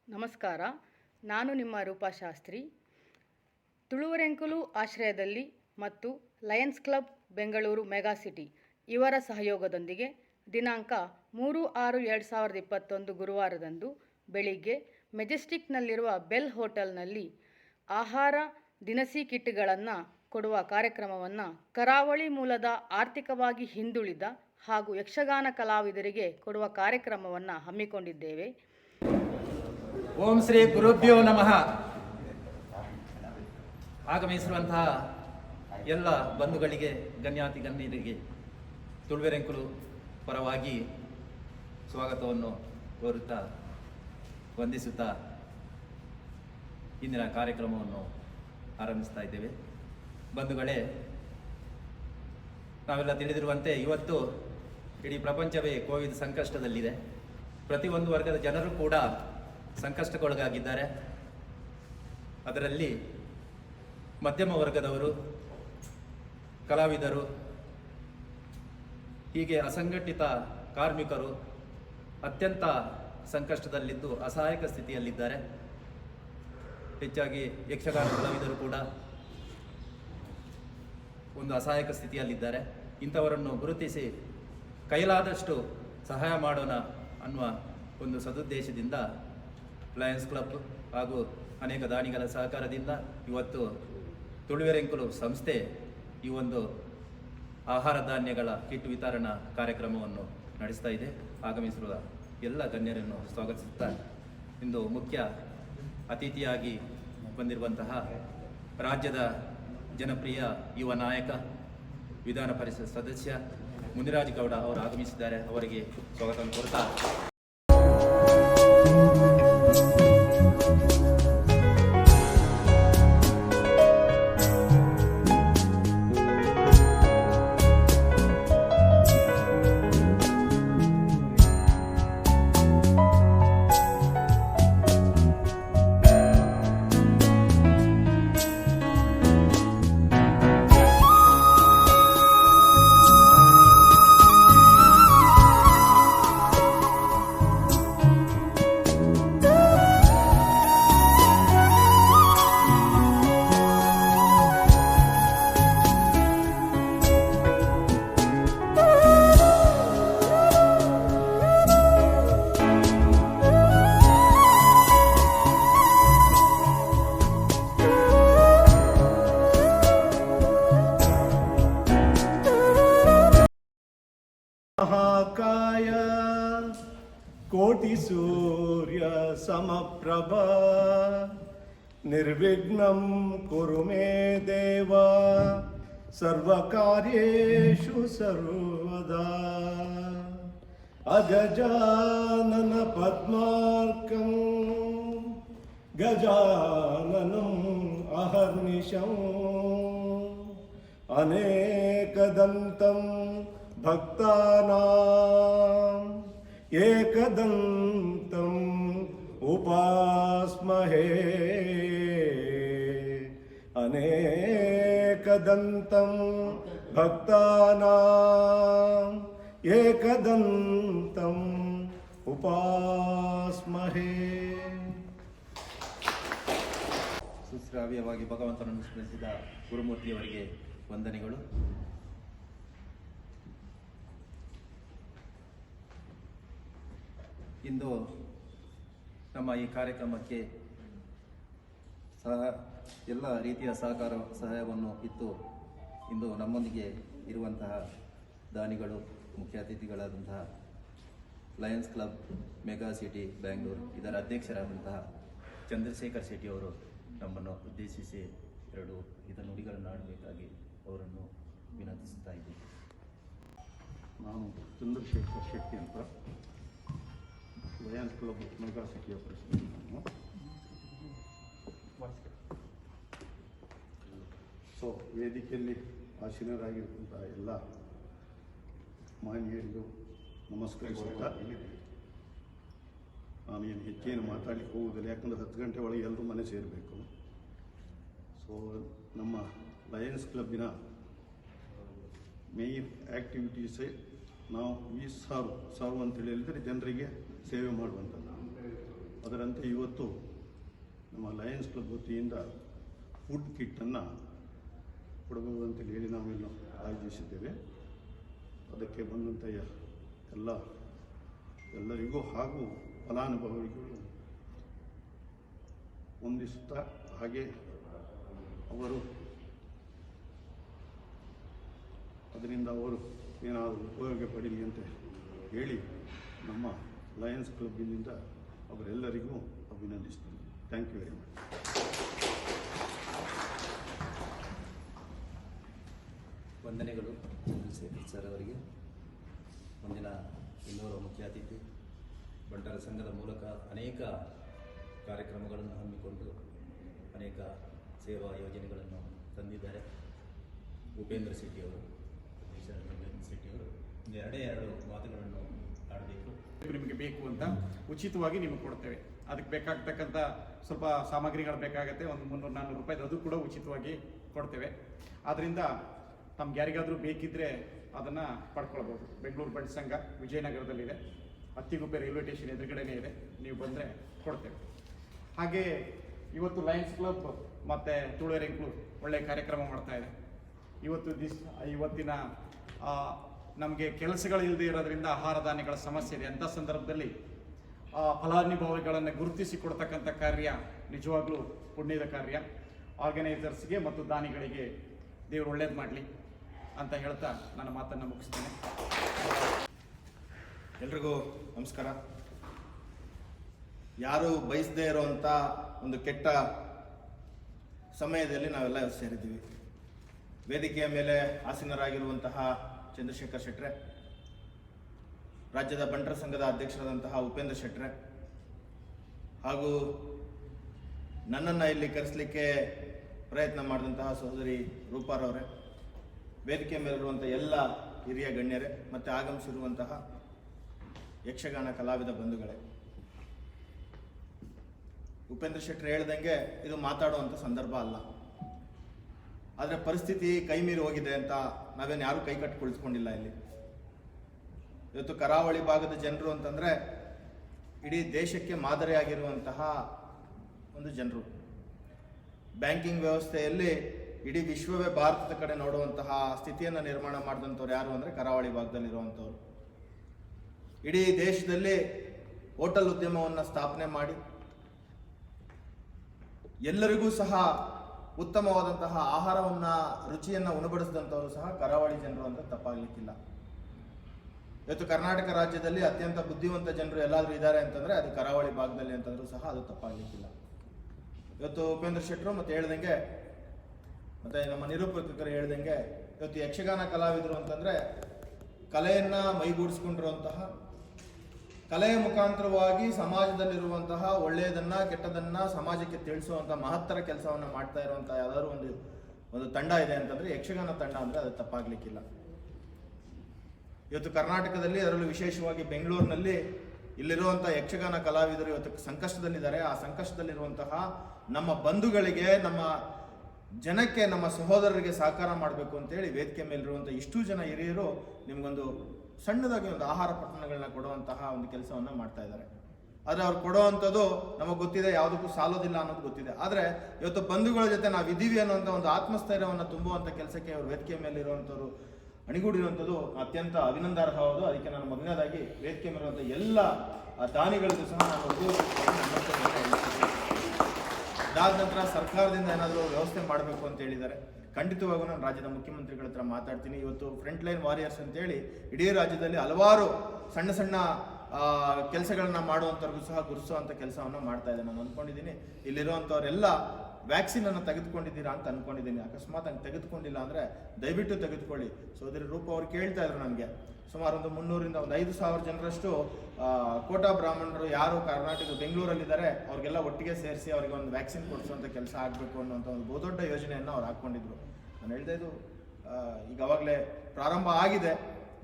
ನಮಸ್ಕಾರ. ನಾನು ನಿಮ್ಮ ರೂಪಾಶಾಸ್ತ್ರಿ. ತುಳುವರೆಂಕುಲು ಆಶ್ರಯದಲ್ಲಿ ಮತ್ತು ಲಯನ್ಸ್ ಕ್ಲಬ್ ಬೆಂಗಳೂರು ಮೆಗಾಸಿಟಿ ಇವರ ಸಹಯೋಗದೊಂದಿಗೆ ದಿನಾಂಕ 3/6/2021 ಗುರುವಾರದಂದು ಬೆಳಿಗ್ಗೆ ಮೆಜೆಸ್ಟಿಕ್ನಲ್ಲಿರುವ ಬೆಲ್ ಹೋಟೆಲ್ನಲ್ಲಿ ಆಹಾರ ದಿನಸಿ ಕಿಟ್ಗಳನ್ನು ಕೊಡುವ ಕಾರ್ಯಕ್ರಮವನ್ನು ಕರಾವಳಿ ಮೂಲದ ಆರ್ಥಿಕವಾಗಿ ಹಿಂದುಳಿದ ಹಾಗೂ ಯಕ್ಷಗಾನ ಕಲಾವಿದರಿಗೆ ಕೊಡುವ ಕಾರ್ಯಕ್ರಮವನ್ನು ಹಮ್ಮಿಕೊಂಡಿದ್ದೇವೆ. ಓಂ ಶ್ರೀ ಗುರುಭ್ಯೋ ನಮಃ. ಆಗಮಿಸಿರುವಂತಹ ಎಲ್ಲ ಬಂಧುಗಳಿಗೆ, ಗಣ್ಯಾತಿ ಗಣ್ಯರಿಗೆ ತುಳುವೆರೆಂಕುಲು ಪರವಾಗಿ ಸ್ವಾಗತವನ್ನು ಕೋರುತ್ತಾ ವಂದಿಸುತ್ತಾ ಇಂದಿನ ಕಾರ್ಯಕ್ರಮವನ್ನು ಆರಂಭಿಸ್ತಾ ಇದ್ದೇವೆ. ಬಂಧುಗಳೇ, ನಾವೆಲ್ಲ ತಿಳಿದಿರುವಂತೆ ಇವತ್ತು ಇಡೀ ಪ್ರಪಂಚವೇ ಕೋವಿಡ್ ಸಂಕಷ್ಟದಲ್ಲಿದೆ. ಪ್ರತಿಯೊಂದು ವರ್ಗದ ಜನರು ಕೂಡ ಸಂಕಷ್ಟಕ್ಕೊಳಗಾಗಿದ್ದಾರೆ. ಅದರಲ್ಲಿ ಮಧ್ಯಮ ವರ್ಗದವರು, ಕಲಾವಿದರು, ಹೀಗೆ ಅಸಂಘಟಿತ ಕಾರ್ಮಿಕರು ಅತ್ಯಂತ ಸಂಕಷ್ಟದಲ್ಲಿದ್ದು ಅಸಹಾಯಕ ಸ್ಥಿತಿಯಲ್ಲಿದ್ದಾರೆ. ಹೆಚ್ಚಾಗಿ ಯಕ್ಷಗಾನ ಕಲಾವಿದರು ಕೂಡ ಒಂದು ಅಸಹಾಯಕ ಸ್ಥಿತಿಯಲ್ಲಿದ್ದಾರೆ. ಇಂಥವರನ್ನು ಗುರುತಿಸಿ ಕೈಲಾದಷ್ಟು ಸಹಾಯ ಮಾಡೋಣ ಅನ್ನುವ ಒಂದು ಸದುದ್ದೇಶದಿಂದ ಲಯನ್ಸ್ ಕ್ಲಬ್ ಹಾಗೂ ಅನೇಕ ದಾನಿಗಳ ಸಹಕಾರದಿಂದ ಇವತ್ತು ತುಳುವೆರೆಂಕುಲು ಸಂಸ್ಥೆ ಈ ಒಂದು ಆಹಾರ ಧಾನ್ಯಗಳ ಕಿಟ್ ವಿತರಣಾ ಕಾರ್ಯಕ್ರಮವನ್ನು ನಡೆಸ್ತಾ ಇದೆ. ಆಗಮಿಸಿರುವ ಎಲ್ಲ ಗಣ್ಯರನ್ನು ಸ್ವಾಗತಿಸುತ್ತಾ ಇಂದು ಮುಖ್ಯ ಅತಿಥಿಯಾಗಿ ಬಂದಿರುವಂತಹ ರಾಜ್ಯದ ಜನಪ್ರಿಯ ಯುವ ನಾಯಕ, ವಿಧಾನ ಪರಿಷತ್ ಸದಸ್ಯ ಮುನಿರಾಜ್ ಗೌಡ ಅವರು ಆಗಮಿಸಿದ್ದಾರೆ. ಅವರಿಗೆ ಸ್ವಾಗತವನ್ನು ಕೋರುತ್ತಾ महाकाय कोटि सूर्य समप्रभा निर्विघ्नं कुरु मे देव सर्वकार्येषु सर्वदा. अगजानन पद्मार्कं गजाननम् अहर्निशम् अनेकदन्तं भक्तानां एकदन्तम् उपास्महे. अनेकदन्तं भक्तानां एकदन्तम् उपास्महे. ಸುಶ್ರಾವ್ಯವಾಗಿ ಭಗವಂತನನ್ನು ಸ್ಮರಿಸಿದ ಗುರುಮೂರ್ತಿಯವರಿಗೆ ವಂದನೆಗಳು. ಇಂದು ನಮ್ಮ ಈ ಕಾರ್ಯಕ್ರಮಕ್ಕೆ ಎಲ್ಲ ರೀತಿಯ ಸಹಾಯವನ್ನು ಇತ್ತು. ಇಂದು ನಮ್ಮೊಂದಿಗೆ ಇರುವಂತಹ ದಾನಿಗಳು, ಮುಖ್ಯ ಅತಿಥಿಗಳಾದಂತಹ Lions Club mega city Bengaluru ಇದರ ಅಧ್ಯಕ್ಷರಾದಂತಹ ಚಂದ್ರಶೇಖರ್ ಶೆಟ್ಟಿ ಅವರು ನಮ್ಮನ್ನು ಉದ್ದೇಶಿಸಿ 2 ನುಡಿಗಳನ್ನು ಆಡಬೇಕಾಗಿ ಅವರನ್ನು ವಿನಂತಿಸುತ್ತಾ ಇದ್ದೀನಿ. ನಾನು ಚಂದ್ರಶೇಖರ್ ಶೆಟ್ಟಿ ಅಂತ, ಲಯನ್ಸ್ ಕ್ಲಬ್ ಮೆಗಾ ಸಿಟಿಯ ಪ್ರೆಸಿಡೆಂಟ್. ಸೊ ವೇದಿಕೆಯಲ್ಲಿ ಆಸೀನರಾಗಿರುವಂಥ ಎಲ್ಲ ಮಾನ್ಯರಿಗೂ ನಮಸ್ಕರಿಸುತ್ತಾ, ನಾನು ಏನು ಹೆಚ್ಚೇನು ಮಾತಾಡಲಿಕ್ಕೆ ಹೋಗುವುದಿಲ್ಲ, ಯಾಕಂದರೆ 10 ಗಂಟೆ ಒಳಗೆ ಎಲ್ಲರೂ ಮನೆ ಸೇರಬೇಕು. ಸೊ ನಮ್ಮ ಲಯನ್ಸ್ ಕ್ಲಬ್ಬಿನ ಮೇನ್ ಆ್ಯಕ್ಟಿವಿಟೀಸೇ ನಾವು ಈ ಸರ್ವ್ ಅಂತೇಳಿ ಹೇಳಿದರೆ ಜನರಿಗೆ ಸೇವೆ ಮಾಡುವಂಥದ್ದು. ಅದರಂತೆ ಇವತ್ತು ನಮ್ಮ ಲಯನ್ಸ್ ಕ್ಲಬ್ ವತಿಯಿಂದ ಫುಡ್ ಕಿಟ್ಟನ್ನು ಕೊಡಬಹುದು ಅಂತೇಳಿ ಹೇಳಿ ನಾವೆಲ್ಲ ಆಯೋಜಿಸಿದ್ದೇವೆ. ಅದಕ್ಕೆ ಬಂದಂಥ ಎಲ್ಲರಿಗೂ ಹಾಗೂ ಫಲಾನುಭವಿಗಳು ಹೊಂದಿಸುತ್ತಾ, ಹಾಗೆ ಅವರು ಅದರಿಂದ ಅವರು ಏನಾದರೂ ಉಪಯೋಗ ಪಡೀಲಿ ಅಂತ ಹೇಳಿ ನಮ್ಮ ಲಯನ್ಸ್ ಕ್ಲಬ್ಬಿನಿಂದ ಅವರೆಲ್ಲರಿಗೂ ಅಭಿನಂದಿಸ್ತೀನಿ. Thank you very much. ವಂದನೆಗಳು ಚಂದ್ರಶೇಖರ್ ಸರ್ ಅವರಿಗೆ. ಮುಂದಿನ ಇನ್ನೋರ್ವ ಮುಖ್ಯ ಅತಿಥಿ ಬಂಟರ ಸಂಘದ ಮೂಲಕ ಅನೇಕ ಕಾರ್ಯಕ್ರಮಗಳನ್ನು ಹಮ್ಮಿಕೊಂಡು ಅನೇಕ ಸೇವಾ ಯೋಜನೆಗಳನ್ನು ತಂದಿದ್ದಾರೆ ಉಪೇಂದ್ರ ಶೆಟ್ಟಿಯವರು. ಶೆಟ್ಟಿಯವರು ಎರಡು ಮಾತುಗಳನ್ನು ಆಡಬೇಕು. ನಿಮಗೆ ಬೇಕು ಅಂತ ಉಚಿತವಾಗಿ ನಿಮಗೆ ಕೊಡ್ತೇವೆ. ಅದಕ್ಕೆ ಬೇಕಾಗ್ತಕ್ಕಂಥ ಸ್ವಲ್ಪ ಸಾಮಗ್ರಿಗಳು ಬೇಕಾಗುತ್ತೆ, ಒಂದು 300-400 ರೂಪಾಯಿ, ಅದು ಕೂಡ ಉಚಿತವಾಗಿ ಕೊಡ್ತೇವೆ. ಆದ್ದರಿಂದ ನಮ್ಗೆ ಯಾರಿಗಾದರೂ ಬೇಕಿದ್ದರೆ ಅದನ್ನು ಪಡ್ಕೊಳ್ಬೋದು. ಬೆಂಗಳೂರು ಬಂಟ್ ಸಂಘ ವಿಜಯನಗರದಲ್ಲಿದೆ, ಅತ್ತಿಗುಪ್ಪೆ ರೈಲ್ವೆ ಸ್ಟೇಷನ್ ಎದುರುಗಡೆನೇ ಇದೆ. ನೀವು ಬಂದರೆ ಕೊಡ್ತೇವೆ. ಹಾಗೆ ಇವತ್ತು ಲಯನ್ಸ್ ಕ್ಲಬ್ ಮತ್ತು ತುಳುವೆರೆಂಕ್ಲು ಒಳ್ಳೆಯ ಕಾರ್ಯಕ್ರಮ ಮಾಡ್ತಾ ಇದೆ. ಇವತ್ತಿನ ನಮಗೆ ಕೆಲಸಗಳಿಲ್ಲದೆ ಇರೋದ್ರಿಂದ ಆಹಾರ ಧಾನ್ಯಗಳ ಸಮಸ್ಯೆ ಇದೆ. ಅಂಥ ಸಂದರ್ಭದಲ್ಲಿ ಫಲಾನುಭವಿಗಳನ್ನು ಗುರುತಿಸಿ ಕೊಡ್ತಕ್ಕಂಥ ಕಾರ್ಯ ನಿಜವಾಗ್ಲೂ ಪುಣ್ಯದ ಕಾರ್ಯ. ಆರ್ಗನೈಸರ್ಸ್ಗೆ ಮತ್ತು ದಾನಿಗಳಿಗೆ ದೇವರು ಒಳ್ಳೇದು ಮಾಡಲಿ ಅಂತ ಹೇಳ್ತಾ ನನ್ನ ಮಾತನ್ನು ಮುಗಿಸ್ತೇನೆ. ಎಲ್ರಿಗೂ ನಮಸ್ಕಾರ. ಯಾರು ಬಯಸದೇ ಇರುವಂಥ ಒಂದು ಕೆಟ್ಟ ಸಮಯದಲ್ಲಿ ನಾವೆಲ್ಲ ಸೇರಿದ್ದೀವಿ. ವೇದಿಕೆಯ ಮೇಲೆ ಆಸೀನರಾಗಿರುವಂತಹ ಚಂದ್ರಶೇಖರ್ ಶೆಟ್ರೆ, ರಾಜ್ಯದ ಬಂಟರ ಸಂಘದ ಅಧ್ಯಕ್ಷರಾದಂತಹ ಉಪೇಂದ್ರ ಶೆಟ್ರೆ, ಹಾಗೂ ನನ್ನನ್ನು ಇಲ್ಲಿ ಕರೆಸಲಿಕ್ಕೆ ಪ್ರಯತ್ನ ಮಾಡಿದಂತಹ ಸಹೋದರಿ ರೂಪಾರವರೇ, ವೇದಿಕೆ ಮೇಲಿರುವಂಥ ಎಲ್ಲ ಹಿರಿಯ ಗಣ್ಯರೇ, ಮತ್ತು ಆಗಮಿಸಿರುವಂತಹ ಯಕ್ಷಗಾನ ಕಲಾವಿದ ಬಂಧುಗಳೇ. ಉಪೇಂದ್ರ ಶೆಟ್ರೆ ಹೇಳ್ದಂಗೆ ಇದು ಮಾತಾಡುವಂಥ ಸಂದರ್ಭ ಅಲ್ಲ. ಆದರೆ ಪರಿಸ್ಥಿತಿ ಕೈ ಮೀರಿ ಹೋಗಿದೆ ಅಂತ ನಾವೇನು ಯಾರೂ ಕೈ ಕಟ್ಟಿ ಕುಳಿತುಕೊಂಡಿಲ್ಲ. ಇಲ್ಲಿ ಇವತ್ತು ಕರಾವಳಿ ಭಾಗದ ಜನರು ಅಂತಂದರೆ ಇಡೀ ದೇಶಕ್ಕೆ ಮಾದರಿಯಾಗಿರುವಂತಹ ಒಂದು ಜನರು. ಬ್ಯಾಂಕಿಂಗ್ ವ್ಯವಸ್ಥೆಯಲ್ಲಿ ಇಡೀ ವಿಶ್ವವೇ ಭಾರತದ ಕಡೆ ನೋಡುವಂತಹ ಸ್ಥಿತಿಯನ್ನು ನಿರ್ಮಾಣ ಮಾಡಿದಂಥವ್ರು ಯಾರು ಅಂದರೆ ಕರಾವಳಿ ಭಾಗದಲ್ಲಿರುವಂಥವ್ರು. ಇಡೀ ದೇಶದಲ್ಲಿ ಹೋಟೆಲ್ ಉದ್ಯಮವನ್ನು ಸ್ಥಾಪನೆ ಮಾಡಿ ಎಲ್ಲರಿಗೂ ಸಹ ಉತ್ತಮವಾದಂತಹ ಆಹಾರವನ್ನು, ರುಚಿಯನ್ನು ಉಣಬಡಿಸಿದಂಥವರು ಸಹ ಕರಾವಳಿ ಜನರು ಅಂತ ತಪ್ಪಾಗಲಿಕ್ಕಿಲ್ಲ. ಇವತ್ತು ಕರ್ನಾಟಕ ರಾಜ್ಯದಲ್ಲಿ ಅತ್ಯಂತ ಬುದ್ಧಿವಂತ ಜನರು ಎಲ್ಲಾದರೂ ಇದ್ದಾರೆ ಅಂತಂದರೆ ಅದು ಕರಾವಳಿ ಭಾಗದಲ್ಲಿ ಅಂತಂದ್ರೂ ಸಹ ಅದು ತಪ್ಪಾಗಲಿಕ್ಕಿಲ್ಲ. ಇವತ್ತು ಉಪೇಂದ್ರ ಶೆಟ್ಟರು ಮತ್ತು ಹೇಳ್ದಂಗೆ, ಮತ್ತು ನಮ್ಮ ನಿರೂಪಕರು ಹೇಳ್ದಂಗೆ, ಇವತ್ತು ಯಕ್ಷಗಾನ ಕಲಾವಿದರು ಅಂತಂದರೆ ಕಲೆಯನ್ನು ಮೈಗೂಡಿಸ್ಕೊಂಡಿರುವಂತಹ, ಕಲೆಯ ಮುಖಾಂತರವಾಗಿ ಸಮಾಜದಲ್ಲಿರುವಂತಹ ಒಳ್ಳೆಯದನ್ನು ಕೆಟ್ಟದನ್ನು ಸಮಾಜಕ್ಕೆ ತಿಳಿಸುವಂಥ ಮಹತ್ತರ ಕೆಲಸವನ್ನು ಮಾಡ್ತಾ ಇರುವಂಥ ಯಾವ್ದಾದ್ರು ಒಂದು ತಂಡ ಇದೆ ಅಂತಂದರೆ ಯಕ್ಷಗಾನ ತಂಡ ಅಂದರೆ ಅದು ತಪ್ಪಾಗಲಿಕ್ಕಿಲ್ಲ. ಇವತ್ತು ಕರ್ನಾಟಕದಲ್ಲಿ, ಅದರಲ್ಲೂ ವಿಶೇಷವಾಗಿ ಬೆಂಗಳೂರಿನಲ್ಲಿ ಇಲ್ಲಿರುವಂಥ ಯಕ್ಷಗಾನ ಕಲಾವಿದರು ಇವತ್ತು ಸಂಕಷ್ಟದಲ್ಲಿದ್ದಾರೆ. ಆ ಸಂಕಷ್ಟದಲ್ಲಿರುವಂತಹ ನಮ್ಮ ಬಂಧುಗಳಿಗೆ, ನಮ್ಮ ಜನಕ್ಕೆ, ನಮ್ಮ ಸಹೋದರರಿಗೆ ಸಹಕಾರ ಮಾಡಬೇಕು ಅಂತೇಳಿ ವೇದಿಕೆ ಮೇಲಿರುವಂಥ ಇಷ್ಟೂ ಜನ ಹಿರಿಯರು ನಿಮಗೊಂದು ಸಣ್ಣದಾಗಿ ಒಂದು ಆಹಾರ ಪಟ್ಟಣಗಳನ್ನ ಕೊಡುವಂತಹ ಒಂದು ಕೆಲಸವನ್ನು ಮಾಡ್ತಾ ಇದ್ದಾರೆ. ಆದರೆ ಅವ್ರು ಕೊಡುವಂಥದ್ದು ನಮಗೆ ಗೊತ್ತಿದೆ, ಯಾವುದಕ್ಕೂ ಸಾಲೋದಿಲ್ಲ ಅನ್ನೋದು ಗೊತ್ತಿದೆ. ಆದರೆ ಇವತ್ತು ಬಂಧುಗಳ ಜೊತೆ ನಾವು ಇದ್ದೀವಿ ಅನ್ನೋಂಥ ಒಂದು ಆತ್ಮಸ್ಥೈರ್ಯವನ್ನು ತುಂಬುವಂಥ ಕೆಲಸಕ್ಕೆ ಅವ್ರ ವೇದಿಕೆ ಮೇಲಿರುವಂಥವ್ರು ಅಣಿಗೂಡಿರುವಂಥದ್ದು ಅತ್ಯಂತ ಅಭಿನಂದಾರ್ಹವಾದ. ಅದಕ್ಕೆ ನಾನು ಮೊದಲನೇದಾಗಿ ವೇದಿಕೆ ಮೇಲಿರುವಂಥ ಎಲ್ಲ ದಾನಿಗಳಿಗೂ ಸಹ ನಾನು ಅದಾದ ನಂತರ ಸರ್ಕಾರದಿಂದ ಏನಾದರೂ ವ್ಯವಸ್ಥೆ ಮಾಡಬೇಕು ಅಂತ ಹೇಳಿದ್ದಾರೆ. ಖಂಡಿತವಾಗೂ ನಾನು ರಾಜ್ಯದ ಮುಖ್ಯಮಂತ್ರಿಗಳ ಹತ್ರ ಮಾತಾಡ್ತೀನಿ. ಇವತ್ತು ಫ್ರಂಟ್ ಲೈನ್ ವಾರಿಯರ್ಸ್ ಅಂತೇಳಿ ಇಡೀ ರಾಜ್ಯದಲ್ಲಿ ಹಲವಾರು ಸಣ್ಣ ಸಣ್ಣ ಕೆಲಸಗಳನ್ನ ಮಾಡುವಂಥವ್ರಿಗೂ ಸಹ ಗುರುತಿಸುವಂಥ ಕೆಲಸವನ್ನು ಮಾಡ್ತಾ ಇದ್ದೇನೆ. ನಾನು ಅಂದ್ಕೊಂಡಿದ್ದೀನಿ ಇಲ್ಲಿರುವಂಥವರೆಲ್ಲ ವ್ಯಾಕ್ಸಿನನ್ನು ತೆಗೆದುಕೊಂಡಿದ್ದೀರಾ ಅಂತ ಅಂದ್ಕೊಂಡಿದ್ದೀನಿ. ಅಕಸ್ಮಾತ್ ಹಂಗೆ ತೆಗೆದುಕೊಂಡಿಲ್ಲ ಅಂದರೆ ದಯವಿಟ್ಟು ತೆಗೆದುಕೊಳ್ಳಿ. ಸೋದರಿ ರೂಪ ಅವ್ರು ಕೇಳ್ತಾ ಇದ್ರು ನನಗೆ, ಸುಮಾರು ಒಂದು 300ರಿಂದ 5,000 ಜನರಷ್ಟು ಕೋಟಾ ಬ್ರಾಹ್ಮಣರು ಯಾರು ಕರ್ನಾಟಕ ಬೆಂಗಳೂರಲ್ಲಿದ್ದಾರೆ ಅವ್ರಿಗೆಲ್ಲ ಒಟ್ಟಿಗೆ ಸೇರಿಸಿ ಅವರಿಗೆ ಒಂದು ವ್ಯಾಕ್ಸಿನ್ ಕೊಡಿಸುವಂಥ ಕೆಲಸ ಆಗಬೇಕು ಅನ್ನೋಂಥ ಒಂದು ಬಹುದೊಡ್ಡ ಯೋಜನೆಯನ್ನು ಅವ್ರು ಹಾಕ್ಕೊಂಡಿದ್ರು. ನಾನು ಹೇಳಿದೆ, ಇದು ಈಗ ಅವಾಗಲೇ ಪ್ರಾರಂಭ ಆಗಿದೆ.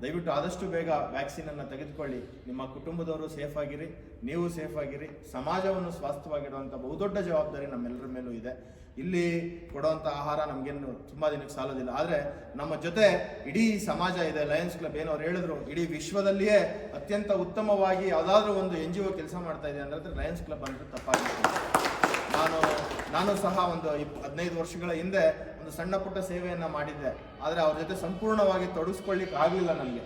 ದಯವಿಟ್ಟು ಆದಷ್ಟು ಬೇಗ ವ್ಯಾಕ್ಸಿನನ್ನು ತೆಗೆದುಕೊಳ್ಳಿ. ನಿಮ್ಮ ಕುಟುಂಬದವರು ಸೇಫ್ ಆಗಿರಿ, ನೀವು ಸೇಫ್ ಆಗಿರಿ. ಸಮಾಜವನ್ನು ಸ್ವಾಸ್ಥ್ಯವಾಗಿಡುವಂಥ ಬಹುದೊಡ್ಡ ಜವಾಬ್ದಾರಿ ನಮ್ಮೆಲ್ಲರ ಮೇಲೂ ಇದೆ. ಇಲ್ಲಿ ಕೊಡುವಂಥ ಆಹಾರ ನಮಗೇನು ತುಂಬ ದಿನಕ್ಕೆ ಸಾಲೋದಿಲ್ಲ. ಆದರೆ ನಮ್ಮ ಜೊತೆ ಇಡೀ ಸಮಾಜ ಇದೆ. ಲಯನ್ಸ್ ಕ್ಲಬ್ ಏನು ಅವ್ರು ಹೇಳಿದ್ರು, ಇಡೀ ವಿಶ್ವದಲ್ಲಿಯೇ ಅತ್ಯಂತ ಉತ್ತಮವಾಗಿ ಯಾವುದಾದ್ರೂ ಒಂದು NGO ಕೆಲಸ ಮಾಡ್ತಾ ಇದೆ ಅಂದರೆ ಲಯನ್ಸ್ ಕ್ಲಬ್ ಅಂದರೆ ತಪ್ಪಾಗಿತ್ತು. ನಾನು ಸಹ ಒಂದು 15 ವರ್ಷಗಳ ಹಿಂದೆ ಒಂದು ಸಣ್ಣ ಪುಟ್ಟ ಸೇವೆಯನ್ನು ಮಾಡಿದ್ದೆ. ಆದರೆ ಅವ್ರ ಜೊತೆ ಸಂಪೂರ್ಣವಾಗಿ ತೊಡಗಿಸ್ಕೊಳ್ಳಿಕ್ಕೆ ಆಗಲಿಲ್ಲ ನನಗೆ.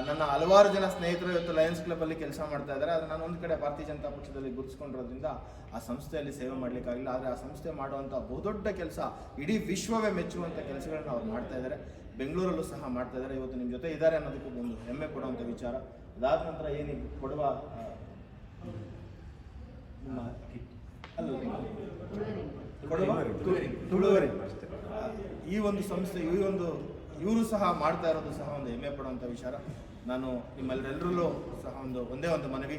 ನನ್ನ ಹಲವಾರು ಜನ ಸ್ನೇಹಿತರು ಇವತ್ತು ಲಯನ್ಸ್ ಕ್ಲಬ್ಬಲ್ಲಿ ಕೆಲಸ ಮಾಡ್ತಾ ಇದ್ದಾರೆ. ಆದರೆ ನಾನು ಒಂದು ಕಡೆ ಭಾರತೀಯ ಜನತಾ ಪಕ್ಷದಲ್ಲಿ ಗುರುತಿಸ್ಕೊಂಡಿರೋದ್ರಿಂದ ಆ ಸಂಸ್ಥೆಯಲ್ಲಿ ಸೇವೆ ಮಾಡಲಿಕ್ಕಾಗಿಲ್ಲ. ಆದರೆ ಆ ಸಂಸ್ಥೆ ಮಾಡುವಂಥ ಬಹುದೊಡ್ಡ ಕೆಲಸ, ಇಡೀ ವಿಶ್ವವೇ ಮೆಚ್ಚುವಂಥ ಕೆಲಸಗಳನ್ನ ಅವ್ರು ಮಾಡ್ತಾ ಇದ್ದಾರೆ. ಬೆಂಗಳೂರಲ್ಲೂ ಸಹ ಮಾಡ್ತಾ ಇದ್ದಾರೆ. ಇವತ್ತು ನಿಮ್ಮ ಜೊತೆ ಇದ್ದಾರೆ ಅನ್ನೋದಕ್ಕೂ ಒಂದು ಹೆಮ್ಮೆ ಕೊಡುವಂಥ ವಿಚಾರ. ಅದಾದ ನಂತರ ಏನು ಕೊಡುವ ತುಳುವರಿ ಈ ಒಂದು ಸಂಸ್ಥೆ ಇವರು ಸಹ ಮಾಡ್ತಾ ಇರೋದು ಸಹ ಒಂದು ಹೆಮ್ಮೆ ಪಡುವಂಥ ವಿಚಾರ. ನಾನು ನಿಮ್ಮೆಲ್ಲರೆಲ್ಲರಲ್ಲೂ ಸಹ ಒಂದೇ ಒಂದು ಮನವಿ,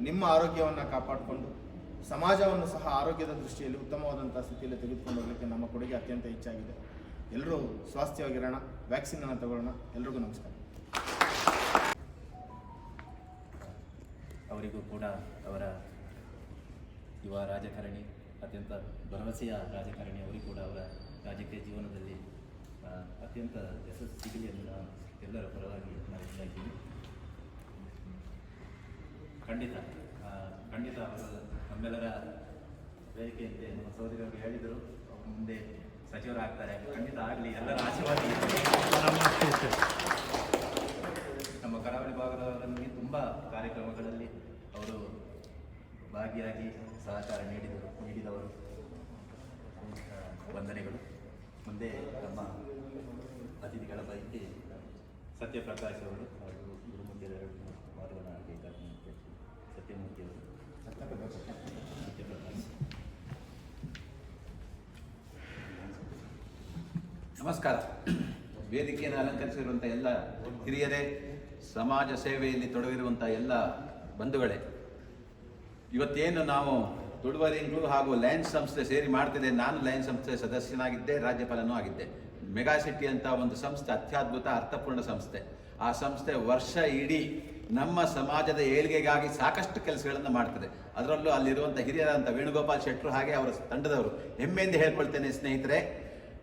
ನಿಮ್ಮ ಆರೋಗ್ಯವನ್ನು ಕಾಪಾಡಿಕೊಂಡು ಸಮಾಜವನ್ನು ಸಹ ಆರೋಗ್ಯದ ದೃಷ್ಟಿಯಲ್ಲಿ ಉತ್ತಮವಾದಂಥ ಸ್ಥಿತಿಯಲ್ಲಿ ತೆಗೆದುಕೊಂಡು ಹೋಗಲಿಕ್ಕೆ ನಮ್ಮ ಕೊಡುಗೆ ಅತ್ಯಂತ ಹೆಚ್ಚಾಗಿದೆ. ಎಲ್ಲರೂ ಸ್ವಾಸ್ಥ್ಯವಾಗಿರೋಣ, ವ್ಯಾಕ್ಸಿನನ್ನು ತಗೊಳ್ಳೋಣ. ಎಲ್ರಿಗೂ ನಮಸ್ಕಾರ. ಅವರಿಗೂ ಕೂಡ ಅವರ ಯುವ ರಾಜಕಾರಣಿ, ಅತ್ಯಂತ ಭರವಸೆಯ ರಾಜಕಾರಣಿ, ಅವರಿಗೂ ಕೂಡ ಅವರ ರಾಜಕೀಯ ಜೀವನದಲ್ಲಿ ಅತ್ಯಂತ ಯಶಸ್ಸು ಸಿಗಲಿ ಎಂದು ನಾನು ಎಲ್ಲರ ಪರವಾಗಿ ನಾನು ಇದ್ದೀನಿ. ಖಂಡಿತ ಅವರು ನಮ್ಮೆಲ್ಲರ ವೇದಿಕೆಯಂತೆ ನಮ್ಮ ಸಹೋದರರು ಹೇಳಿದರು, ಅವರು ಮುಂದೆ ಸಚಿವರಾಗ್ತಾರೆ. ಖಂಡಿತ ಆಗಲಿ, ಎಲ್ಲರ ಆಶೀರ್ವಾದ. ನಮ್ಮ ಕರಾವಳಿ ಭಾಗದವರಲ್ಲಿ ತುಂಬ ಕಾರ್ಯಕ್ರಮಗಳಲ್ಲಿ ಅವರು ಭಾಗಿಯಾಗಿ ಸಹಕಾರ ನೀಡಿದವರು ವಂದನೆಗಳು. ಮುಂದೆ ನಮ್ಮ ಅತಿಥಿಗಳ ಪೈಕಿ ಸತ್ಯಪ್ರಕಾಶ್ ಅವರು ಹಾಗೂ ಗುರುಮೂರ್ತಿ ಮಾತನಾಡಬೇಕಾದಂತೆ ಸತ್ಯಮೂರ್ತಿ ಅವರು. ಸತ್ಯಪ್ರಕಾಶ್, ನಮಸ್ಕಾರ. ವೇದಿಕೆಯನ್ನು ಅಲಂಕರಿಸಿರುವಂಥ ಎಲ್ಲ ಹಿರಿಯರೇ, ಸಮಾಜ ಸೇವೆಯಲ್ಲಿ ತೊಡಗಿರುವಂಥ ಎಲ್ಲ ಬಂಧುಗಳೇ, ಇವತ್ತೇನು ನಾವು ತುಳುವರಿಂಗ್ಲು ಹಾಗೂ ಲಯನ್ಸ್ ಸಂಸ್ಥೆ ಸೇರಿ ಮಾಡ್ತಿದೆ. ನಾನು ಲಯನ್ಸ್ ಸಂಸ್ಥೆ ಸದಸ್ಯನಾಗಿದ್ದೆ, ರಾಜ್ಯಪಾಲನೂ ಆಗಿದ್ದೆ. ಮೆಗಾ ಸಿಟಿ ಅಂತ ಒಂದು ಸಂಸ್ಥೆ, ಅತ್ಯದ್ಭುತ ಅರ್ಥಪೂರ್ಣ ಸಂಸ್ಥೆ. ಆ ಸಂಸ್ಥೆ ವರ್ಷ ಇಡೀ ನಮ್ಮ ಸಮಾಜದ ಏಳಿಗೆಗಾಗಿ ಸಾಕಷ್ಟು ಕೆಲಸಗಳನ್ನು ಮಾಡ್ತದೆ. ಅದರಲ್ಲೂ ಅಲ್ಲಿರುವಂಥ ಹಿರಿಯರಾದಂಥ ವೇಣುಗೋಪಾಲ್ ಶೆಟ್ಟರು ಹಾಗೆ ಅವರ ತಂಡದವರು ಹೆಮ್ಮೆಯಿಂದ ಹೇಳ್ಕೊಳ್ತೇನೆ ಸ್ನೇಹಿತರೆ,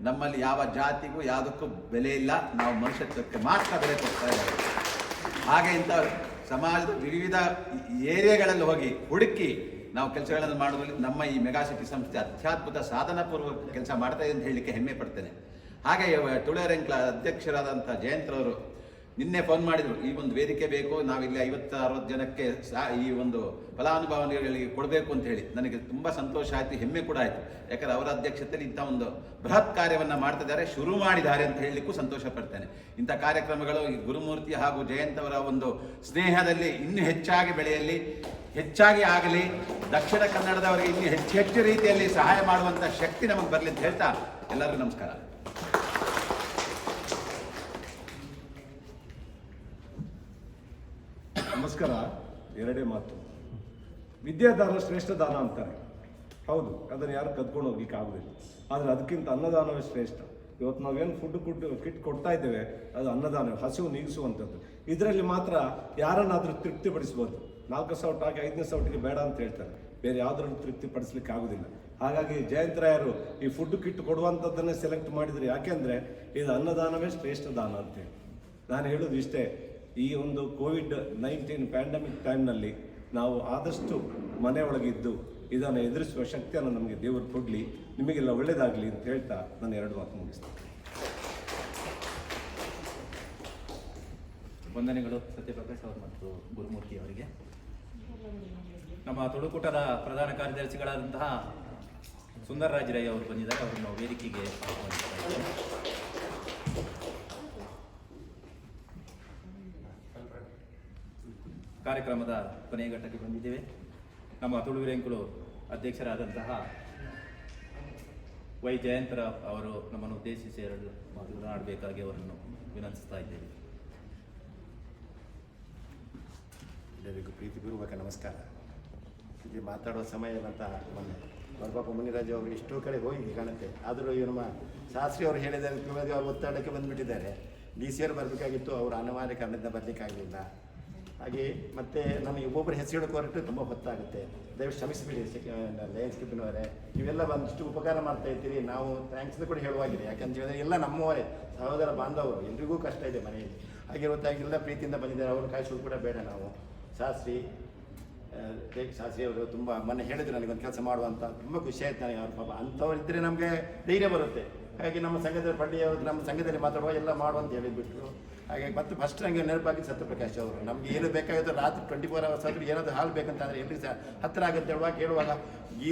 ನಮ್ಮಲ್ಲಿ ಯಾವ ಜಾತಿಗೂ ಯಾವುದಕ್ಕೂ ಬೆಲೆ ಇಲ್ಲ, ನಾವು ಮನುಷ್ಯತ್ವಕ್ಕೆ ಮಾತ್ರ ಬೆಲೆ ಕೊಡ್ತಾ ಇದ್ದೇವೆ. ಹಾಗೆ ಇಂಥ ಸಮಾಜದ ವಿವಿಧ ಏರಿಯಾಗಳಲ್ಲಿ ಹೋಗಿ ಹುಡುಕಿ ನಾವು ಕೆಲಸಗಳನ್ನು ಮಾಡೋದ್ರಲ್ಲಿ ನಮ್ಮ ಈ ಮೆಗಾ ಸಿಟಿ ಸಂಸ್ಥೆ ಅತ್ಯದ್ಭುತ ಸಾಧನಪೂರ್ವಕ ಕೆಲಸ ಮಾಡ್ತಾ ಇದೆ ಅಂತ ಹೇಳಲಿಕ್ಕೆ ಹೆಮ್ಮೆ ಪಡ್ತೇನೆ. ಹಾಗೆ ತುಳುವರಿಂಗ್ಲ ಅಧ್ಯಕ್ಷರಾದಂಥ ಜಯಂತ್ರವರು ನಿನ್ನೆ ಫೋನ್ ಮಾಡಿದರು, ಈ ಒಂದು ವೇದಿಕೆ ಬೇಕು, ನಾವಿಲ್ಲಿ 50-60 ಜನಕ್ಕೆ ಈ ಒಂದು ಫಲಾನುಭವಿಗಳಿಗೆ ಕೊಡಬೇಕು ಅಂತ ಹೇಳಿ. ನನಗೆ ತುಂಬ ಸಂತೋಷ ಆಯಿತು, ಹೆಮ್ಮೆ ಕೂಡ ಆಯಿತು. ಯಾಕಂದರೆ ಅವರ ಅಧ್ಯಕ್ಷತೆಯಲ್ಲಿ ಇಂಥ ಒಂದು ಬೃಹತ್ ಕಾರ್ಯವನ್ನು ಮಾಡ್ತಿದ್ದಾರೆ, ಶುರು ಮಾಡಿದ್ದಾರೆ ಅಂತ ಹೇಳಲಿಕ್ಕೂ ಸಂತೋಷ ಪಡ್ತೇನೆ. ಇಂಥ ಕಾರ್ಯಕ್ರಮಗಳು ಈ ಗುರುಮೂರ್ತಿ ಹಾಗೂ ಜಯಂತ್ ಅವರ ಒಂದು ಸ್ನೇಹದಲ್ಲಿ ಇನ್ನೂ ಹೆಚ್ಚಾಗಿ ಬೆಳೆಯಲಿ, ಹೆಚ್ಚಾಗಿ ಆಗಲಿ. ದಕ್ಷಿಣ ಕನ್ನಡದವರಿಗೆ ಇನ್ನೂ ಹೆಚ್ಚು ರೀತಿಯಲ್ಲಿ ಸಹಾಯ ಮಾಡುವಂಥ ಶಕ್ತಿ ನಮಗೆ ಬರಲಿ ಅಂತ ಹೇಳ್ತಾ ಎಲ್ಲರಿಗೂ ನಮಸ್ಕಾರ. ನಮಸ್ಕಾರ. ಎರಡೇ ಮಾತು. ವಿದ್ಯಾದಾನ ಶ್ರೇಷ್ಠ ದಾನ ಅಂತಾರೆ, ಹೌದು, ಅದನ್ನು ಯಾರು ಕದ್ಕೊಂಡು ಹೋಗ್ಲಿಕ್ಕೆ ಆಗುದಿಲ್ಲ. ಆದರೆ ಅದಕ್ಕಿಂತ ಅನ್ನದಾನವೇ ಶ್ರೇಷ್ಠ. ಇವತ್ತು ನಾವೇನು ಕಿಟ್ ಕೊಡ್ತಾ ಇದ್ದೇವೆ, ಅದು ಅನ್ನದಾನ, ಹಸಿವು ನೀಗಿಸುವಂಥದ್ದು. ಇದರಲ್ಲಿ ಮಾತ್ರ ಯಾರನ್ನಾದರೂ ತೃಪ್ತಿಪಡಿಸ್ಬೋದು. 4 ಸೌಟ್ ಹಾಕಿ 5ನೇ ಸೌಟಿಗೆ ಬೇಡ ಅಂತ ಹೇಳ್ತಾರೆ, ಬೇರೆ ಯಾವುದ್ರಲ್ಲೂ ತೃಪ್ತಿಪಡಿಸ್ಲಿಕ್ಕೆ ಆಗುದಿಲ್ಲ. ಹಾಗಾಗಿ ಜಯಂತರಾಯರು ಈ ಕಿಟ್ ಕೊಡುವಂಥದ್ದನ್ನೇ ಸೆಲೆಕ್ಟ್ ಮಾಡಿದ್ರು. ಯಾಕೆಂದರೆ ಇದು ಅನ್ನದಾನವೇ ಶ್ರೇಷ್ಠ ದಾನ ಅಂತೇಳಿ. ನಾನು ಹೇಳೋದು ಇಷ್ಟೇ, ಈ ಒಂದು ಕೋವಿಡ್-19 ಪ್ಯಾಂಡಮಿಕ್ ಟೈಮ್ನಲ್ಲಿ ನಾವು ಆದಷ್ಟು ಮನೆಯೊಳಗಿದ್ದು ಇದನ್ನು ಎದುರಿಸುವ ಶಕ್ತಿಯನ್ನು ನಮಗೆ ದೇವರು ಕೊಡಲಿ, ನಿಮಗೆಲ್ಲ ಒಳ್ಳೆಯದಾಗಲಿ ಅಂತ ಹೇಳ್ತಾ ನಾನು 2 ಮಾತು ಮುಗಿಸ್ತೇನೆ. ವಂದನೆಗಳು ಸತ್ಯಪ್ರಕಾಶ್ ಅವರು ಮತ್ತು ಗುರುಮೂರ್ತಿ ಅವರಿಗೆ. ನಮ್ಮ ತುಳುಕೂಟದ ಪ್ರಧಾನ ಕಾರ್ಯದರ್ಶಿಗಳಾದಂತಹ ಸುಂದರರಾಜ ರೈ ಅವರು ಬಂದಿದ್ದಾರೆ, ಅವರನ್ನು ನಾವು ವೇದಿಕೆಗೆ ಆಹ್ವಾನಿಸ್ತಾ ಇದ್ದೇವೆ. ಕಾರ್ಯಕ್ರಮದ ಕೊನೆಯ ಘಟ್ಟಕ್ಕೆ ಬಂದಿದ್ದೇವೆ. ನಮ್ಮ ತುಳುವಿರೆಂಕುಳು ಅಧ್ಯಕ್ಷರಾದಂತಹ ವೈ ಜಯಂತರ ಅವರು ನಮ್ಮನ್ನು ಉದ್ದೇಶಿಸಿ 2 ಮಾತನಾಡಬೇಕಾಗಿ ಅವರನ್ನು ವಿನಂತಿಸ್ತಾ ಇದ್ದೇವೆ. ಎಲ್ಲರಿಗೂ ಪ್ರೀತಿಪೂರ್ವಕ ನಮಸ್ಕಾರ. ಇಲ್ಲಿ ಮಾತಾಡುವ ಸಮಯ ಅಂತ ಪಾಪ ಮುನಿರಾಜು ಅವರು ಎಷ್ಟೋ ಕಡೆ ಹೋಗಿ ಕಾಣುತ್ತೆ. ಆದರೂ ಇವರು ನಮ್ಮ ಶಾಸ್ತ್ರಿ ಅವರು ಹೇಳಿದ್ದಾರೆ, ಅವರು ಒತ್ತಡಕ್ಕೆ ಬಂದುಬಿಟ್ಟಿದ್ದಾರೆ. DC ಅವರು ಬರಬೇಕಾಗಿತ್ತು, ಅವರು ಅನಿವಾರ್ಯ ಕಾರಣದಿಂದ ಬರಲಿಕ್ಕಾಗಲಿಲ್ಲ. ಹಾಗೆ ಮತ್ತು ನಮಗೆ ಒಬ್ಬೊಬ್ಬರು ಹೆಸರು ಹೊರಟು ತುಂಬ ಹೊತ್ತಾಗುತ್ತೆ. ದಯವಿಟ್ಟು ಕ್ಷಮಿಸಿಬಿಡಿ ಲಯನ್ಸ್ ಕ್ಲಬ್ಬಿನವರೇ, ನೀವೆಲ್ಲ ಒಂದಿಷ್ಟು ಉಪಕಾರ ಮಾಡ್ತಾ ಇದ್ದೀರಿ. ನಾವು ಥ್ಯಾಂಕ್ಸ್ ಕೂಡ ಹೇಳುವಾಗಿದೆ, ಯಾಕಂತ ಹೇಳಿದ್ರೆ ಎಲ್ಲ ನಮ್ಮವರೇ, ಸಹೋದರ ಬಾಂಧವರು, ಎಲ್ರಿಗೂ ಕಷ್ಟ ಇದೆ ಮನೆಯಲ್ಲಿ. ಹಾಗಿರುತ್ತಾಗಿ ಎಲ್ಲ ಪ್ರೀತಿಯಿಂದ ಬಂದಿದ್ದಾರೆ. ಅವರು ಕಾಯಿಸೋದು ಕೂಡ ಬೇಡ. ನಾವು ಶಾಸ್ತ್ರಿ ಅವರು ತುಂಬ ಮೊನ್ನೆ ಹೇಳಿದ್ರು ನನಗೊಂದು ಕೆಲಸ ಮಾಡುವಂಥ, ತುಂಬ ಖುಷಿ ಆಯ್ತು ನನಗೆ. ಅವ್ರ ಪಾಪ ಅಂಥವ್ರು ಇದ್ದರೆ ನಮಗೆ ಧೈರ್ಯ ಬರುತ್ತೆ. ಹಾಗಾಗಿ ನಮ್ಮ ಸಂಘದ ಪಳ್ಳಿಯವರು ನಮ್ಮ ಸಂಘದಲ್ಲಿ ಮಾತಾಡುವ ಎಲ್ಲ ಮಾಡುವಂತ ಹೇಳಿಬಿಟ್ರು. ಹಾಗಾಗಿ ಮತ್ತು ಫಸ್ಟ್ ನನಗೆ ನೆನಪಾಗಿ ಸತ್ಯಪ್ರಕಾಶ್ ಅವರು, ನಮಗೆ ಏನು ಬೇಕಾಗಿತ್ತು ರಾತ್ರಿ 24 hours ಆದರೂ ಏನಾದರೂ ಹಾಲು ಬೇಕಂತಂದರೆ ಎಲ್ರಿಗೂ ಸಹ ಹತ್ತಿರ ಆಗುತ್ತೆ ಹೇಳುವಾಗ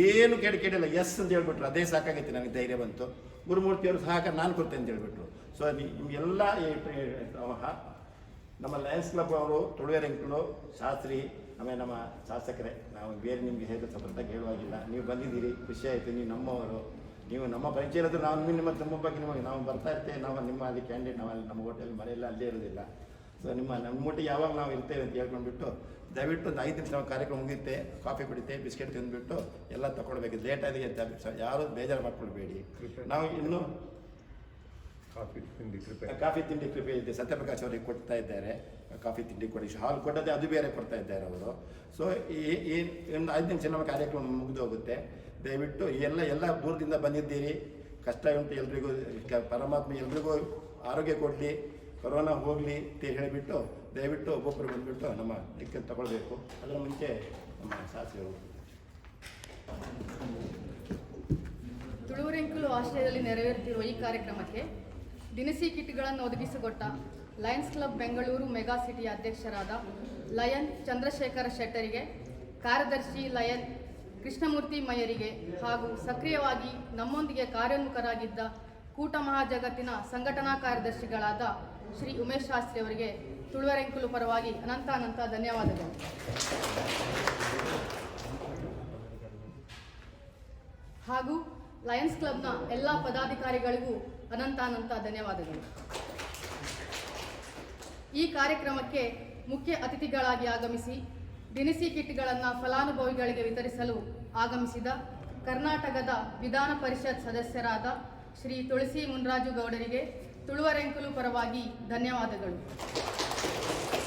ಏನು ಕೇಳಿಲ್ಲ, ಎಸ್ ಅಂತ ಹೇಳ್ಬಿಟ್ರು. ಅದೇ ಸಾಕಾಗೈತೆ ನನಗೆ, ಧೈರ್ಯ ಬಂತು. ಗುರುಮೂರ್ತಿಯವರು ಸಹಕಾರ ನಾನು ಕೊಡ್ತೇನೆ ಅಂತ ಹೇಳ್ಬಿಟ್ರು. ಸೊ ನಿಮಗೆಲ್ಲ ನಮ್ಮ ಲಯನ್ಸ್ ಕ್ಲಬ್ ಅವರು, ತುಳುವೆರೆಂಕಲು, ಶಾಸ್ತ್ರಿ, ಆಮೇಲೆ ನಮ್ಮ ಶಾಸಕರೇ, ನಾವು ಬೇರೆ ನಿಮಗೆ ಹೇಗೆ ಸಪೋರ್ಟಾಗಿ ಹೇಳುವಾಗಿಲ್ಲ. ನೀವು ಬಂದಿದ್ದೀರಿ, ಖುಷಿ ಆಯಿತು. ನೀವು ನಮ್ಮವರು, ನೀವು ನಮ್ಮ ಪರಿಚಯ ಇರೋದು. ನಾವು ನಿಮ್ಮ ಬಗ್ಗೆ ನಿಮಗೆ ನಾವು ಬರ್ತಾ ಇರ್ತೇವೆ. ನಾವು ನಿಮ್ಮ ಅಲ್ಲಿ ಕ್ಯಾಂಡಿಡೇಟ್, ನಾವು ಅಲ್ಲಿ ನಮ್ಮ ಹೋಟೆಲ್ ಮನೆಯೆಲ್ಲ ಅಲ್ಲೇ ಇರೋದಿಲ್ಲ. ಸೊ ನಮ್ಮೊಟ್ಟಿಗೆ ಯಾವಾಗ ನಾವು ಇರ್ತೇವೆ ಅಂತ ಹೇಳ್ಕೊಂಡ್ಬಿಟ್ಟು ದಯವಿಟ್ಟು ಒಂದು 5 ನಿಮಿಷ ನಾವು ಕಾರ್ಯಕ್ರಮ ಮುಗಿಯುತ್ತೆ, ಕಾಫಿ ಕುಡಿತೆ, ಬಿಸ್ಕೆಟ್ ತಿಂದುಬಿಟ್ಟು ಎಲ್ಲ ತಗೊಳ್ಬೇಕು. ಲೇಟ್ ಆಗಿದೆ ಅಂತ ಯಾರೂ ಬೇಜಾರು ಮಾಡ್ಕೊಳ್ಬೇಡಿ. ನಾವು ಇನ್ನೂ ಕಾಫಿ ತಿಂಡಿ ಕೃಪೆ ಇದೆ, ಸತ್ಯಪ್ರಕಾಶ್ ಅವರಿಗೆ ಕೊಡ್ತಾ ಇದ್ದಾರೆ. ಕಾಫಿ ತಿಂಡಿ ಕೊಡಿ, ಹಾಲು ಕೊಡೋದೇ ಅದು ಬೇರೆ ಕೊಡ್ತಾ ಇದ್ದಾರೆ ಅವರು. ಸೊ ಈ ಒಂದು 5 ನಿಮಿಷ ನಮ್ಮ ಕಾರ್ಯಕ್ರಮ ಮುಗಿದು ಹೋಗುತ್ತೆ. ದಯವಿಟ್ಟು ಎಲ್ಲ ದೂರದಿಂದ ಬಂದಿದ್ದೀರಿ, ಕಷ್ಟ ಉಂಟು ಎಲ್ರಿಗೂ. ಪರಮಾತ್ಮ ಎಲ್ರಿಗೂ ಆರೋಗ್ಯ ಕೊಡಲಿ, ಕೊರೋನಾ ಹೋಗಲಿ ಅಂತ ಹೇಳಿಬಿಟ್ಟು ದಯವಿಟ್ಟು ಒಬ್ಬೊಬ್ಬರು ಬಂದುಬಿಟ್ಟು ನಮ್ಮ ಟಿಕೆಟ್ ತಗೊಳ್ಬೇಕು. ಅದರ ಮುಂಚೆ ನಮ್ಮ ಶಾಸ್ತ್ರಿಗಳು ತುಳುವರೆಂಕಲು ಆಶ್ರಯದಲ್ಲಿ ನೆರವೇರುತ್ತಿರುವ ಈ ಕಾರ್ಯಕ್ರಮಕ್ಕೆ ದಿನಸಿ ಕಿಟ್ಗಳನ್ನು ಒದಗಿಸಿಕೊಟ್ಟ ಲಯನ್ಸ್ ಕ್ಲಬ್ ಬೆಂಗಳೂರು ಮೆಗಾ ಸಿಟಿಯ ಅಧ್ಯಕ್ಷರಾದ ಲಯನ್ ಚಂದ್ರಶೇಖರ ಶೆಟ್ಟರಿಗೆ, ಕಾರ್ಯದರ್ಶಿ ಲಯನ್ ಕೃಷ್ಣಮೂರ್ತಿ ಮಯ್ಯರಿಗೆ ಹಾಗೂ ಸಕ್ರಿಯವಾಗಿ ನಮ್ಮೊಂದಿಗೆ ಕಾರ್ಯೋನ್ಮುಖರಾಗಿದ್ದ ಕೂಟ ಮಹಾಜಗತ್ತಿನ ಸಂಘಟನಾ ಕಾರ್ಯದರ್ಶಿಗಳಾದ ಶ್ರೀ ಉಮೇಶ್ ಶಾಸ್ತ್ರಿ ಅವರಿಗೆ ತುಳುವರೆಂಕಲು ಪರವಾಗಿ ಅನಂತ ಧನ್ಯವಾದಗಳು. ಹಾಗೂ ಲಯನ್ಸ್ ಕ್ಲಬ್ನ ಎಲ್ಲ ಪದಾಧಿಕಾರಿಗಳಿಗೂ ಅನಂತ ಧನ್ಯವಾದಗಳು. ಈ ಕಾರ್ಯಕ್ರಮಕ್ಕೆ ಮುಖ್ಯ ಅತಿಥಿಗಳಾಗಿ ಆಗಮಿಸಿ ದಿನಸಿ ಕಿಟ್ಗಳನ್ನು ಫಲಾನುಭವಿಗಳಿಗೆ ವಿತರಿಸಲು ಆಗಮಿಸಿದ ಕರ್ನಾಟಕದ ವಿಧಾನ ಪರಿಷತ್ ಸದಸ್ಯರಾದ ಶ್ರೀ ತುಳಸಿ ಮುನ್ರಾಜು ಗೌಡರಿಗೆ ತುಳುವರೆಂಕಲು ಪರವಾಗಿ ಧನ್ಯವಾದಗಳು.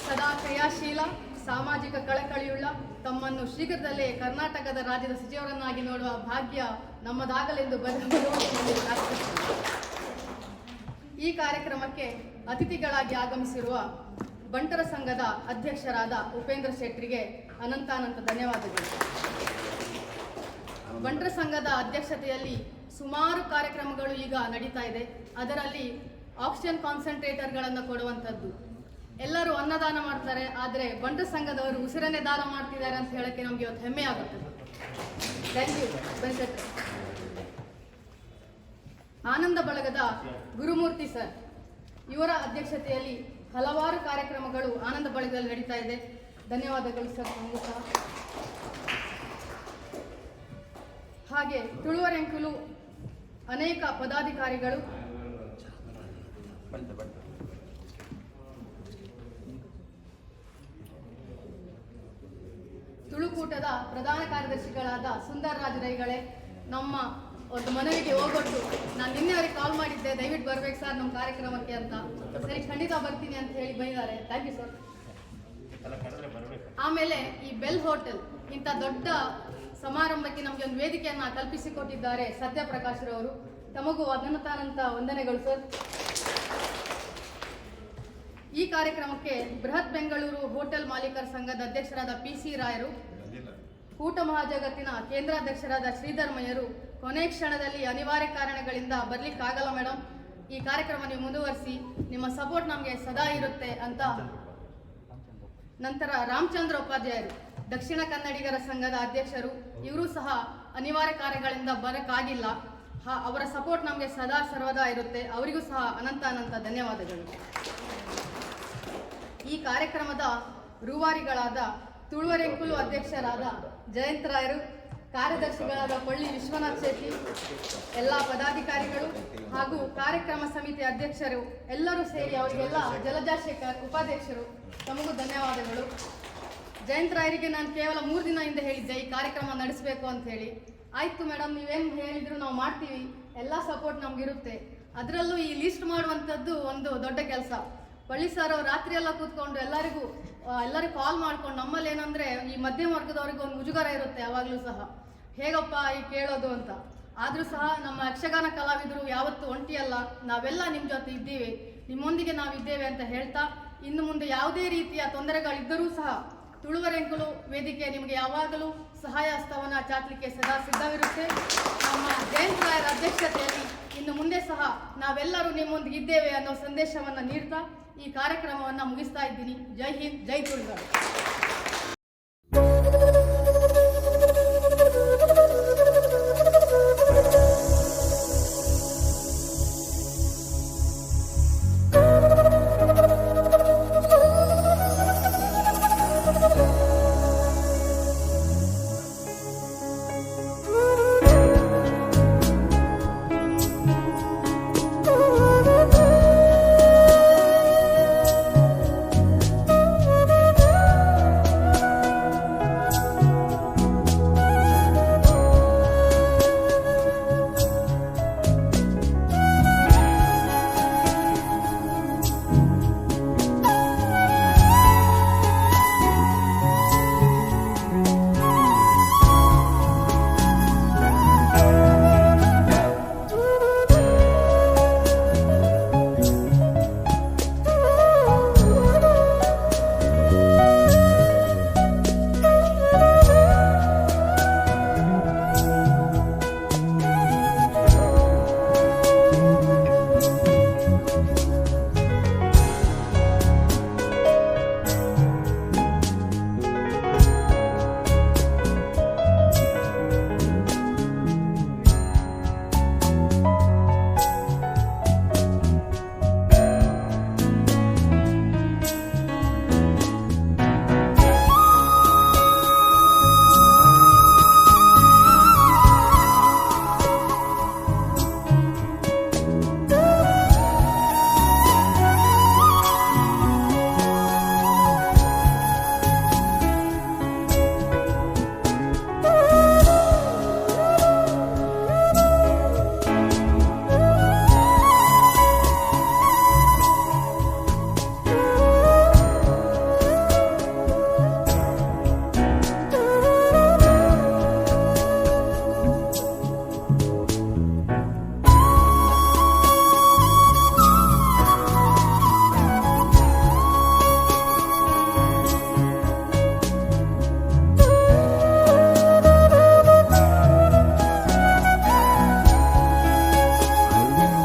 ಸದಾ ಕ್ರಿಯಾಶೀಲ, ಸಾಮಾಜಿಕ ಕಳಕಳಿಯುಳ್ಳ ತಮ್ಮನ್ನು ಶೀಘ್ರದಲ್ಲೇ ಕರ್ನಾಟಕದ ರಾಜ್ಯದ ಸಚಿವರನ್ನಾಗಿ ನೋಡುವ ಭಾಗ್ಯ ನಮ್ಮದಾಗಲೆಂದು ಈ ಕಾರ್ಯಕ್ರಮಕ್ಕೆ ಅತಿಥಿಗಳಾಗಿ ಆಗಮಿಸಿರುವ ಬಂಟರ ಸಂಘದ ಅಧ್ಯಕ್ಷರಾದ ಉಪೇಂದ್ರ ಶೆಟ್ಟರಿಗೆ ಅನಂತ ಧನ್ಯವಾದಗಳು. ಬಂಟರ ಸಂಘದ ಅಧ್ಯಕ್ಷತೆಯಲ್ಲಿ ಸುಮಾರು ಕಾರ್ಯಕ್ರಮಗಳು ಈಗ ನಡೀತಾ ಇದೆ. ಅದರಲ್ಲಿ ಆಕ್ಸಿಜನ್ ಕಾನ್ಸಂಟ್ರೇಟರ್ಗಳನ್ನು ಕೊಡುವಂಥದ್ದು. ಎಲ್ಲರೂ ಅನ್ನದಾನ ಮಾಡ್ತಾರೆ, ಆದರೆ ಬಂಟರ ಸಂಘದವರು ಉಸಿರನ್ನೇ ದಾನ ಮಾಡ್ತಿದ್ದಾರೆ ಅಂತ ಹೇಳಕ್ಕೆ ನಮಗೆ ಇವತ್ತು ಹೆಮ್ಮೆ ಆಗುತ್ತದೆ. Thank you ಬನ್ಶೆಟ್ಟಿ. ಆನಂದ ಬಳಗದ ಗುರುಮೂರ್ತಿ ಸರ್, ಇವರ ಅಧ್ಯಕ್ಷತೆಯಲ್ಲಿ ಹಲವಾರು ಕಾರ್ಯಕ್ರಮಗಳು ಆನಂದ ಬಳಗದಲ್ಲಿ ನಡೀತಾ ಇದೆ. ಧನ್ಯವಾದಗಳು ಸರ್ ನಮಗೂ ಸಹ. ಹಾಗೆ ತುಳುವರೆಂಕಲು ಅನೇಕ ಪದಾಧಿಕಾರಿಗಳು, ತುಳುಕೂಟದ ಪ್ರಧಾನ ಕಾರ್ಯದರ್ಶಿಗಳಾದ ಸುಂದರ್ ರಾಜ್ ರೈಗಳೇ, ನಮ್ಮ ಒಂದು ಮನವಿಗೆ ಹೋಗೊಟ್ಟು ನಾನು ನಿನ್ನೆ ಅವರಿಗೆ ಕಾಲ್ ಮಾಡಿದ್ದೆ, ದಯವಿಟ್ಟು ಬರ್ಬೇಕು ಸರ್ ನಮ್ಮ ಕಾರ್ಯಕ್ರಮಕ್ಕೆ ಅಂತ. ಸರಿ, ಖಂಡಿತ ಬರ್ತೀನಿ ಅಂತ ಹೇಳಿ ಬಂದಿದ್ದಾರೆ. Thank you sir. ಆಮೇಲೆ ಈ ಬೆಲ್ ಹೋಟೆಲ್ ಇಂಥ ದೊಡ್ಡ ಸಮಾರಂಭಕ್ಕೆ ನಮಗೆ ಒಂದು ವೇದಿಕೆಯನ್ನ ಕಲ್ಪಿಸಿಕೊಟ್ಟಿದ್ದಾರೆ ಸತ್ಯಪ್ರಕಾಶ್ ರವರು. ತಮಗೂ ಅನಂತ ವಂದನೆಗಳು ಸರ್. ಈ ಕಾರ್ಯಕ್ರಮಕ್ಕೆ ಬೃಹತ್ ಬೆಂಗಳೂರು ಹೋಟೆಲ್ ಮಾಲೀಕರ ಸಂಘದ ಅಧ್ಯಕ್ಷರಾದ PC ರಾಯರು, ಕೂಟ ಮಹಾಜಗತ್ತಿನ ಕೇಂದ್ರಾಧ್ಯಕ್ಷರಾದ ಶ್ರೀಧರ್ ಮಯ್ಯರು ಕೊನೆ ಕ್ಷಣದಲ್ಲಿ ಅನಿವಾರ್ಯ ಕಾರಣಗಳಿಂದ ಬರ್ಲಿಕ್ಕಾಗಲ್ಲ ಮೇಡಮ್, ಈ ಕಾರ್ಯಕ್ರಮ ನೀವು ಮುಂದುವರಿಸಿ, ನಿಮ್ಮ ಸಪೋರ್ಟ್ ನಮಗೆ ಸದಾ ಇರುತ್ತೆ ಅಂತ. ನಂತರ ರಾಮಚಂದ್ರ ಉಪಾಧ್ಯಾಯರು, ದಕ್ಷಿಣ ಕನ್ನಡಿಗರ ಸಂಘದ ಅಧ್ಯಕ್ಷರು, ಇವರು ಸಹ ಅನಿವಾರ್ಯ ಕಾರ್ಯಗಳಿಂದ ಬರಕ್ಕಾಗಿಲ್ಲ. ಅವರ ಸಪೋರ್ಟ್ ನಮಗೆ ಸದಾ ಸರ್ವದಾ ಇರುತ್ತೆ. ಅವರಿಗೂ ಸಹ ಅನಂತ ಧನ್ಯವಾದಗಳು. ಈ ಕಾರ್ಯಕ್ರಮದ ರೂವಾರಿಗಳಾದ ತುಳುವರೆಂಕಲು ಅಧ್ಯಕ್ಷರಾದ ಜಯಂತ್ ರಾಯರು, ಕಾರ್ಯದರ್ಶಿಗಳಾದ ಪಳ್ಳಿ ವಿಶ್ವನಾಥ್ ಶೆಟ್ಟಿ, ಎಲ್ಲ ಪದಾಧಿಕಾರಿಗಳು ಹಾಗೂ ಕಾರ್ಯಕ್ರಮ ಸಮಿತಿ ಅಧ್ಯಕ್ಷರು ಎಲ್ಲರೂ ಸೇರಿ ಅವರಿಗೆಲ್ಲ ಜಲಜಾಶೇಖರ್ ಉಪಾಧ್ಯಕ್ಷರು, ತಮಗೂ ಧನ್ಯವಾದಗಳು. ಜಯಂತ್ ರಾಯರಿಗೆ ನಾನು ಕೇವಲ 3 ದಿನ ಹಿಂದೆ ಹೇಳಿದ್ದೆ ಈ ಕಾರ್ಯಕ್ರಮ ನಡೆಸಬೇಕು ಅಂತ ಹೇಳಿ. ಆಯ್ತು ಮೇಡಮ್, ನೀವೇನು ಹೇಳಿದ್ರು ನಾವು ಮಾಡ್ತೀವಿ, ಎಲ್ಲ ಸಪೋರ್ಟ್ ನಮಗಿರುತ್ತೆ. ಅದರಲ್ಲೂ ಈ ಲಿಸ್ಟ್ ಮಾಡುವಂಥದ್ದು ಒಂದು ದೊಡ್ಡ ಕೆಲಸ. ಬಳ್ಳಿ ಸರ್ ಅವ್ರು ರಾತ್ರಿ ಎಲ್ಲ ಕೂತ್ಕೊಂಡು ಎಲ್ಲರಿಗೂ ಕಾಲ್ ಮಾಡ್ಕೊಂಡು, ನಮ್ಮಲ್ಲಿ ಏನಂದ್ರೆ ಈ ಮಧ್ಯಮ ವರ್ಗದವ್ರಿಗೆ ಒಂದು ಮುಜುಗರ ಇರುತ್ತೆ ಯಾವಾಗಲೂ ಸಹ, ಹೇಗಪ್ಪ ಈ ಕೇಳೋದು ಅಂತ. ಆದರೂ ಸಹ ನಮ್ಮ ಯಕ್ಷಗಾನ ಕಲಾವಿದರು ಯಾವತ್ತೂ ಒಂಟಿಯಲ್ಲ, ನಾವೆಲ್ಲ ನಿಮ್ಮ ಜೊತೆ ಇದ್ದೀವಿ, ನಿಮ್ಮೊಂದಿಗೆ ನಾವಿದ್ದೇವೆ ಅಂತ ಹೇಳ್ತಾ, ಇನ್ನು ಮುಂದೆ ಯಾವುದೇ ರೀತಿಯ ತೊಂದರೆಗಳಿದ್ದರೂ ಸಹ ತುಳುವರೆಂಕುಲು ವೇದಿಕೆ ನಿಮಗೆ ಯಾವಾಗಲೂ ಸಹಾಯ ಹಸ್ತವನ್ನು ಚಾಚಲಿಕ್ಕೆ ಸದಾ ಸಿದ್ಧವಿರುತ್ತೆ. ನಮ್ಮ ಜಯಂತರಾಯರ ಅಧ್ಯಕ್ಷತೆಯಲ್ಲಿ ಇನ್ನು ಮುಂದೆ ಸಹ ನಾವೆಲ್ಲರೂ ನಿಮ್ಮೊಂದಿಗೆ ಇದ್ದೇವೆ ಅನ್ನೋ ಸಂದೇಶವನ್ನು ನೀಡ್ತಾ ಈ ಕಾರ್ಯಕ್ರಮವನ್ನು ಮುಗಿಸ್ತಾ ಇದ್ದೀನಿ. ಜೈ ಹಿಂದ್, ಜೈ ತುಳುನಾಡು.